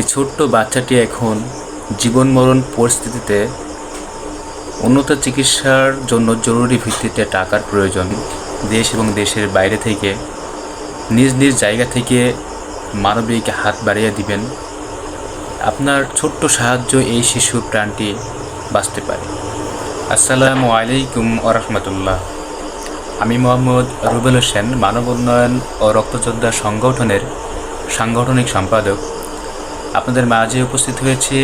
এই ছোট্ট বাচ্চাটি এখন জীবন মরণ পরিস্থিতিতে উন্নত চিকিৎসার জন্য জরুরি ভিত্তিতে টাকার প্রয়োজন। দেশ এবং দেশের বাইরে থেকে নিজ নিজ জায়গা থেকে মানবিক হাত বাড়িয়ে দিবেন। আপনার ছোট্ট সাহায্য এই শিশুর প্রাণটি বাঁচতে পারে। আসসালামু আলাইকুম ওয়া রাহমাতুল্লাহ। আমি মোহাম্মদ রুবেল হোসেন, মানব উন্নয়ন ও রক্তযোদ্ধা সংগঠনের সাংগঠনিক সম্পাদক। আপনাদের মাঝে উপস্থিত হয়েছে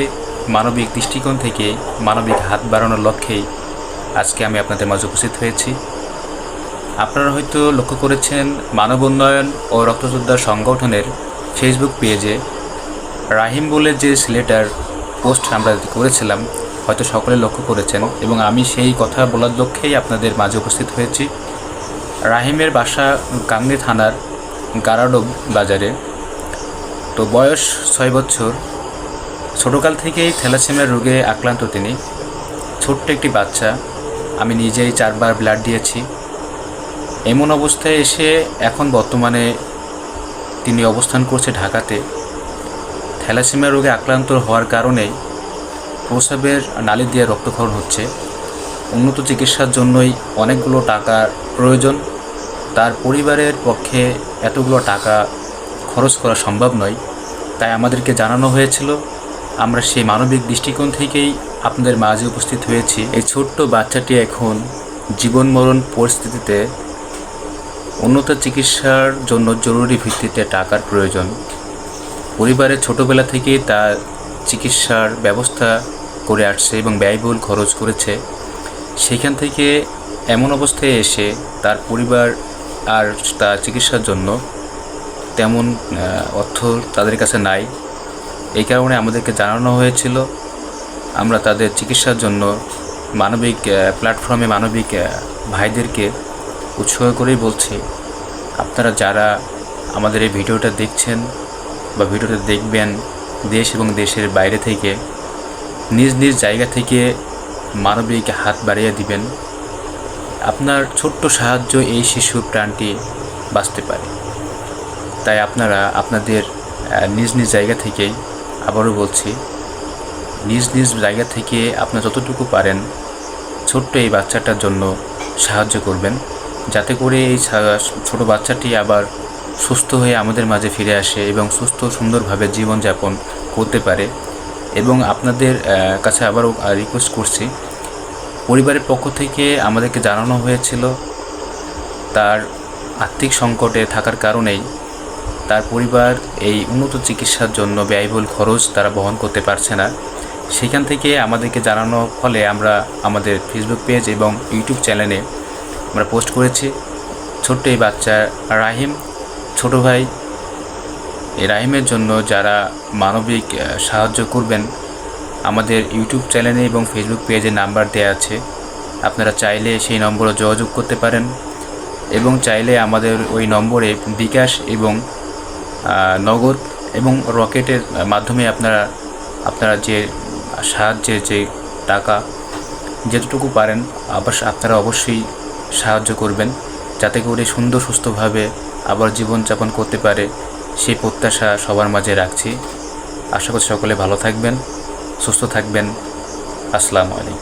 মানবিক দৃষ্টিকোণ থেকে মানবিক হাত বাড়ানোর লক্ষ্যেই আজকে আমি আপনাদের মাঝে উপস্থিত হয়েছি। আপনারা হয়তো লক্ষ্য করেছেন মানব উন্নয়ন ও রক্তযোদ্ধা সংগঠনের ফেসবুক পেজে রাহিম বলে যে ছেলেটার পোস্ট আমরা করেছিলাম, হয়তো সকলে লক্ষ্য করেছেন এবং আমি সেই কথা বলার লক্ষ্যেই আপনাদের মাঝে উপস্থিত হয়েছি। রাহিমের বাসা গাংনী থানার গারাডোব বাজারে। তো বয়স 6 বছর। ছোটোকাল থেকেই থ্যালাসেমিয়া রোগে আক্রান্ত তিনি। ছোট্ট একটি বাচ্চা। আমি নিজেই 4 বার ব্লাড দিয়েছি। এমন অবস্থায় এসে এখন বর্তমানে তিনি অবস্থান করছে ঢাকাতে। থ্যালাসেমিয়া রোগে আক্রান্ত হওয়ার কারণেই প্রস্রাবের নালি দিয়ে রক্তক্ষরণ হচ্ছে। উন্নত চিকিৎসার জন্যই অনেকগুলো টাকার প্রয়োজন। তার পরিবারের পক্ষে এতগুলো টাকা খরচ করা সম্ভব নয়, তাই আমাদেরকে জানানো হয়েছিল। আমরা সেই মানবিক দৃষ্টিকোণ থেকেই আপনাদের মাঝে উপস্থিত হয়েছি। এই ছোট্ট বাচ্চাটি এখন জীবন মরণ পরিস্থিতিতে উন্নত চিকিৎসার জন্য জরুরি ভিত্তিতে টাকার প্রয়োজন। পরিবারের ছোটোবেলা থেকেই তার চিকিৎসার ব্যবস্থা করে আসছে এবং ব্যয়বহুল খরচ করেছে। সেখান থেকে এমন অবস্থায় এসে তার পরিবার আর তার চিকিৎসার জন্য তেমন অর্থ তাদের কাছে নাই। এই কারণে আমাদেরকে জানানো হয়েছিল আমরা তাদের চিকিৎসার জন্য মানবিক প্ল্যাটফর্মে মানবিক ভাইদেরকে উৎসাহ করেই বলছি, আপনারা যারা আমাদের এই ভিডিওটা দেখছেন বা ভিডিওটা দেখবেন, দেশ এবং দেশের বাইরে থেকে নিজ নিজ জায়গা থেকে মানবিক হাত বাড়িয়ে দিবেন। আপনার ছোট্ট সাহায্য এই শিশুর প্রাণটি বাঁচতে পারে। তাই আপনারা আপনাদের নিজ নিজ জায়গা থেকেই, আবারও বলছি, নিজ নিজ জায়গা থেকে আপনারা যতটুকু পারেন ছোট্ট এই বাচ্চাটার জন্য সাহায্য করবেন, যাতে করে এই ছোট বাচ্চাটি আবার সুস্থ হয়ে আমাদের মাঝে ফিরে আসে এবং সুস্থ সুন্দরভাবে জীবনযাপন করতে পারে। এবং আপনাদের কাছে আবারও রিকোয়েস্ট করছি, পরিবারের পক্ষ থেকে আমাদেরকে জানানো হয়েছিল তার আর্থিক সংকটে থাকার কারণেই তার পরিবার এই উন্নত চিকিৎসার জন্য ব্যয়বহুল খরচ তারা বহন করতে পারছে না। সেখান থেকে আমাদেরকে জানানোর ফলে আমরা আমাদের ফেসবুক পেজ এবং ইউটিউব চ্যানেলে আমরা পোস্ট করেছি। ছোট্ট এই বাচ্চা রাহিম, ছোট ভাই। এই রাহিমের জন্য যারা মানবিক সাহায্য করবেন, আমাদের ইউটিউব চ্যানেলে এবং ফেসবুক পেজে নাম্বার দেওয়া আছে, আপনারা চাইলে সেই নম্বরে যোগাযোগ করতে পারেন এবং চাইলে আমাদের ওই নম্বরে বিকাশ এবং নগদ এবং রকেটের মাধ্যমে আপনারা যে সাহায্যের যে টাকা যেতটুকু পারেন আপনারা অবশ্যই সাহায্য করবেন, যাতে করে সুন্দর সুস্থভাবে আবার জীবনযাপন করতে পারে, সেই প্রত্যাশা সবার মাঝে রাখছি। আশা করছি সকলে ভালো থাকবেন, সুস্থ থাকবেন। আসসালামু আলাইকুম।